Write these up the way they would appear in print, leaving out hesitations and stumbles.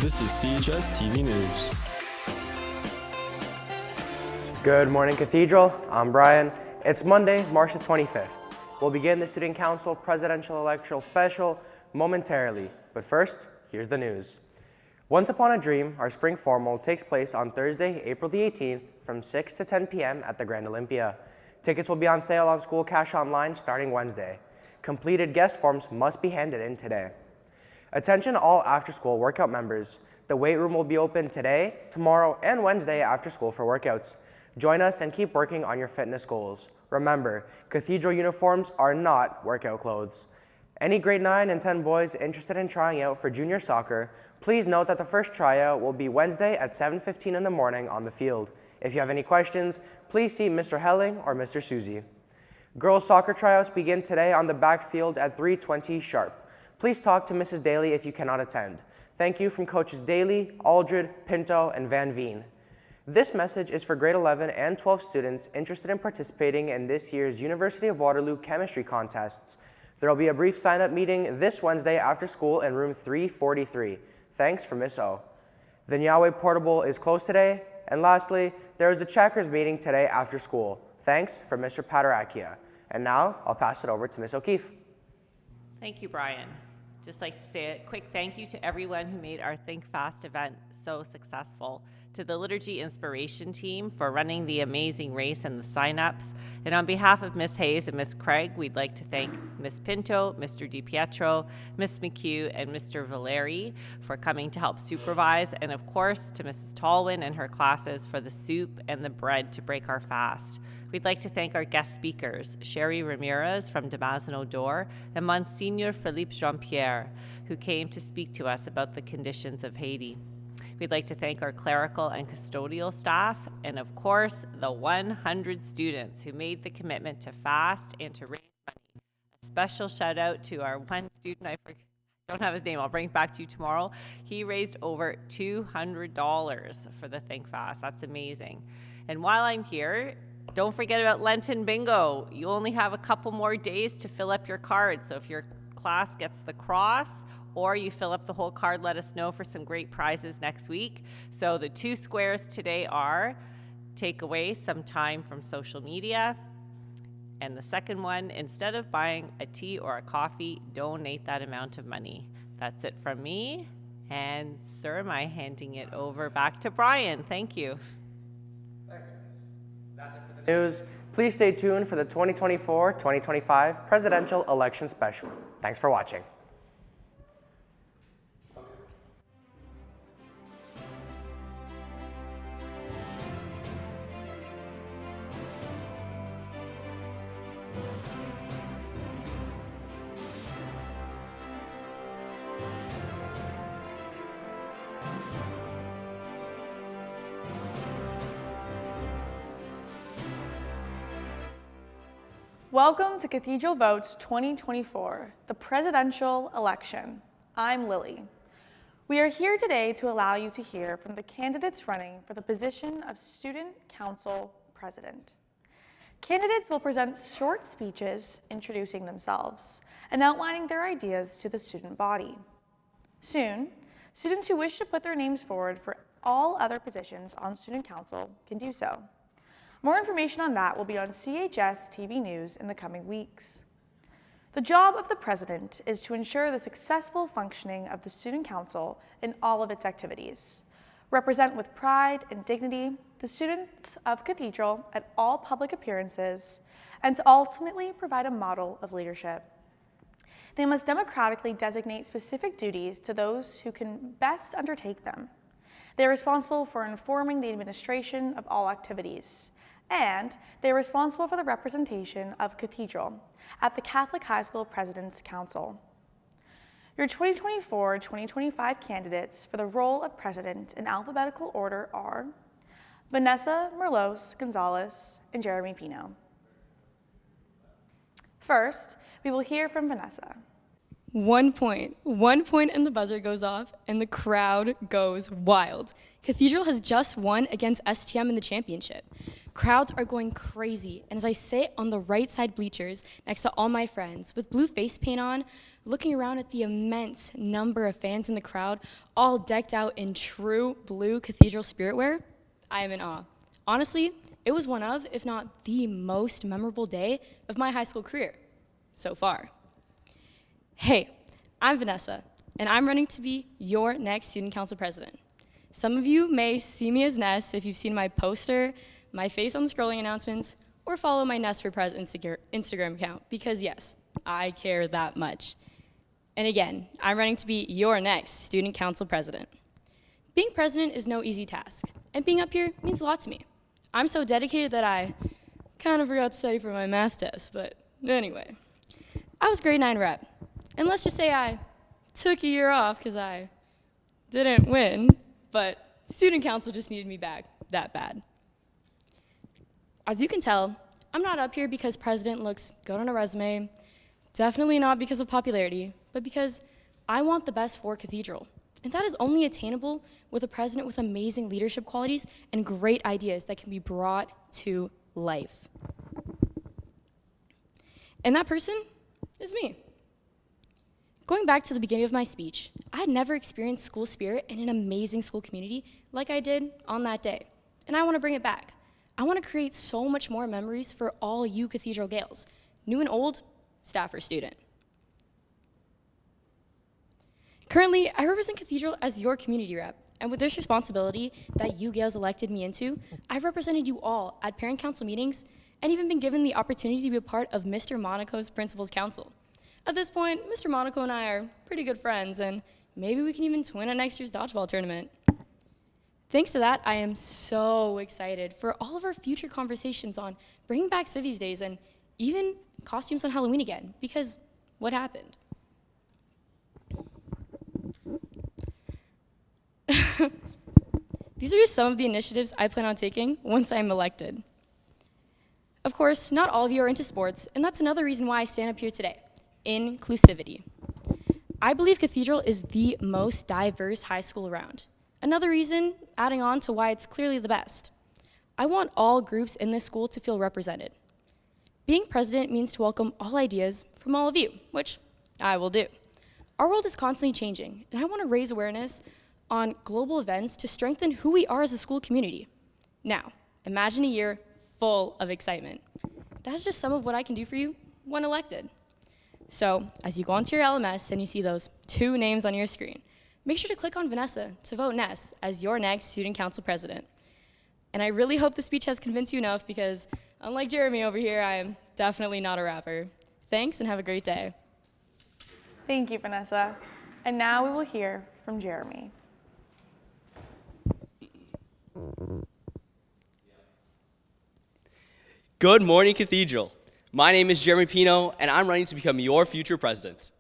This is CHSTV News. Good morning, Cathedral. I'm Brian. It's Monday, March the 25th. We'll begin the Student Council Presidential Electoral Special momentarily, but first, here's the news. Once Upon a Dream, our spring formal, takes place on Thursday, April the 18th from 6 to 10 p.m. at the Grand Olympia. Tickets will be on sale on School Cash Online starting Wednesday. Completed guest forms must be handed in today. Attention all after-school workout members. The weight room will be open today, tomorrow, and Wednesday after school for workouts. Join us and keep working on your fitness goals. Remember, Cathedral uniforms are not workout clothes. Any grade 9 and 10 boys interested in trying out for junior soccer, please note that the first tryout will be Wednesday at 7:15 in the morning on the field. If you have any questions, please see Mr. Helling or Mr. Susie. Girls soccer tryouts begin today on the back field at 3:20 sharp. Please talk to Mrs. Daly if you cannot attend. Thank you from coaches Daly, Aldred, Pinto, and Van Veen. This message is for grade 11 and 12 students interested in participating in this year's University of Waterloo chemistry contests. There will be a brief sign-up meeting this Wednesday after school in room 343. Thanks from Miss O. The Nyaway Portable is closed today. And lastly, there is a checkers meeting today after school. Thanks from Mr. Patarakia. And now I'll pass it over to Miss O'Keefe. Thank you, Brian. Just like to say a quick thank you to everyone who made our Think Fast event so successful, to the Liturgy Inspiration team for running the amazing race and the sign-ups. And on behalf of Miss Hayes and Miss Craig, we'd like to thank Miss Pinto, Mr. DiPietro, Miss McHugh, and Mr. Valeri for coming to help supervise, and of course to Mrs. Tallwin and her classes for the soup and the bread to break our fast. We'd like to thank our guest speakers, Sherry Ramirez from Damasceno Door and Monsignor Philippe Jean-Pierre, who came to speak to us about the conditions of Haiti. We'd like to thank our clerical and custodial staff, and of course, the 100 students who made the commitment to fast and to raise money. A special shout out to our one student, I don't have his name, I'll bring it back to you tomorrow. He raised over $200 for the Think Fast. That's amazing. And while I'm here, don't forget about Lenten Bingo. You only have a couple more days to fill up your card. So if your class gets the cross or you fill up the whole card, let us know for some great prizes next week. So the 2 squares today are take away some time from social media. And the second one, instead of buying a tea or a coffee, donate that amount of money. That's it from me. And sir, am I handing it over back to Brian? Thank you. Thanks, Miss. That's it for the news. Please stay tuned for the 2024-2025 Presidential Election Special. Thanks for watching. Welcome to Cathedral Votes 2024, the presidential election. I'm Lily. We are here today to allow you to hear from the candidates running for the position of Student Council President. Candidates will present short speeches introducing themselves and outlining their ideas to the student body. Soon, students who wish to put their names forward for all other positions on Student Council can do so. More information on that will be on CHSTV News in the coming weeks. The job of the president is to ensure the successful functioning of the Student Council in all of its activities, represent with pride and dignity the students of Cathedral at all public appearances, and to ultimately provide a model of leadership. They must democratically designate specific duties to those who can best undertake them. They are responsible for informing the administration of all activities, and they are responsible for the representation of Cathedral at the Catholic High School President's Council. Your 2024-2025 candidates for the role of president in alphabetical order are Vanessa Merlos Gonzalez and Jeremy Pino. First, we will hear from Vanessa. 1 point. 1 point and the buzzer goes off and the crowd goes wild. Cathedral has just won against STM in the championship. Crowds are going crazy, and as I sit on the right side bleachers next to all my friends with blue face paint on, looking around at the immense number of fans in the crowd, all decked out in true blue Cathedral spirit wear, I am in awe. Honestly, it was one of, if not the most memorable day of my high school career so far. Hey, I'm Vanessa, and I'm running to be your next student council president. Some of you may see me as Ness if you've seen my poster, my face on the scrolling announcements, or follow my Ness for Prez Instagram account, because yes, I care that much. And again, I'm running to be your next student council president. Being president is no easy task, and being up here means a lot to me. I'm so dedicated that I kind of forgot to study for my math test, but anyway. I was grade 9 rep, and let's just say I took a year off because I didn't win, but student council just needed me back that bad. As you can tell, I'm not up here because president looks good on a resume, definitely not because of popularity, but because I want the best for Cathedral. And that is only attainable with a president with amazing leadership qualities and great ideas that can be brought to life. And that person is me. Going back to the beginning of my speech, I had never experienced school spirit in an amazing school community like I did on that day. And I want to bring it back. I want to create so much more memories for all you Cathedral Gales, new and old, staff or student. Currently, I represent Cathedral as your community rep, and with this responsibility that you Gales elected me into, I've represented you all at parent council meetings and even been given the opportunity to be a part of Mr. Monaco's Principal's Council. At this point, Mr. Monaco and I are pretty good friends, and maybe we can even twin at next year's dodgeball tournament. Thanks to that, I am so excited for all of our future conversations on bringing back Civvies Days and even costumes on Halloween again, because what happened? These are just some of the initiatives I plan on taking once I'm elected. Of course, not all of you are into sports, and that's another reason why I stand up here today. Inclusivity. I believe Cathedral is the most diverse high school around. Another reason, adding on to why it's clearly the best. I want all groups in this school to feel represented. Being president means to welcome all ideas from all of you, which I will do. Our world is constantly changing, and I want to raise awareness on global events to strengthen who we are as a school community. Now, imagine a year full of excitement. That's just some of what I can do for you when elected. So, as you go onto your LMS and you see those 2 names on your screen, make sure to click on Vanessa to vote Ness as your next student council president. And I really hope the speech has convinced you enough because, unlike Jeremy over here, I am definitely not a rapper. Thanks and have a great day. Thank you, Vanessa. And now we will hear from Jeremy. Good morning, Cathedral. My name is Jeremy Pino, and I'm running to become your future president.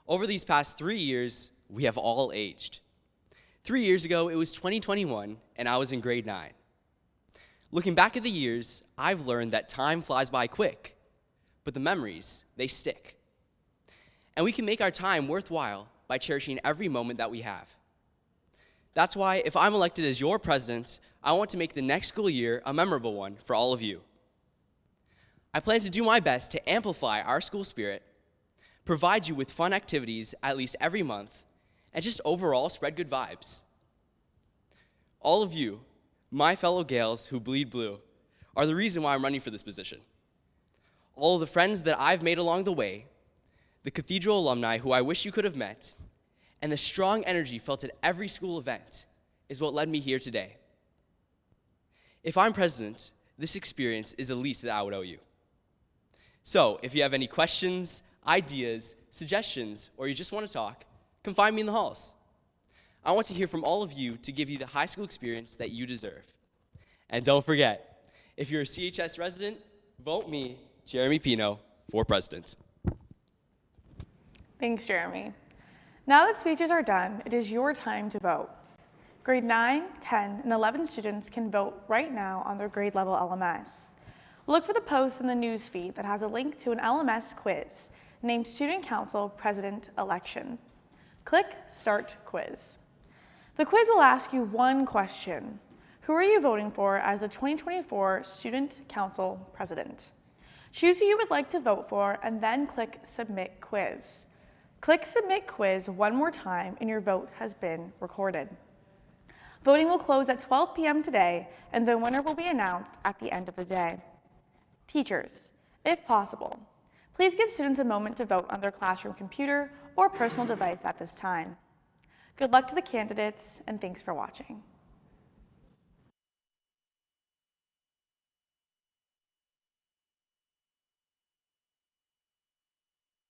Over these past 3 years, we have all aged. 3 years ago, it was 2021, and I was in grade 9. Looking back at the years, I've learned that time flies by quick, but the memories, they stick. And we can make our time worthwhile by cherishing every moment that we have. That's why, if I'm elected as your president, I want to make the next school year a memorable one for all of you. I plan to do my best to amplify our school spirit, provide you with fun activities at least every month, and just overall spread good vibes. All of you, my fellow Gales who bleed blue, are the reason why I'm running for this position. All of the friends that I've made along the way, the Cathedral alumni who I wish you could have met, and the strong energy felt at every school event is what led me here today. If I'm president, this experience is the least that I would owe you. So, if you have any questions, ideas, suggestions, or you just want to talk, come find me in the halls. I want to hear from all of you to give you the high school experience that you deserve. And don't forget, if you're a CHS resident, vote me, Jeremy Pino, for president. Thanks, Jeremy. Now that speeches are done, it is your time to vote. Grade 9, 10, and 11 students can vote right now on their grade level LMS. Look for the post in the news feed that has a link to an LMS quiz. named Student Council President Election. Click Start Quiz. The quiz will ask you one question. Who are you voting for as the 2024 Student Council President? Choose who you would like to vote for and then click Submit Quiz. Click Submit Quiz one more time and your vote has been recorded. Voting will close at 12 p.m. today and the winner will be announced at the end of the day. Teachers, if possible, please give students a moment to vote on their classroom computer or personal device at this time. Good luck to the candidates and thanks for watching.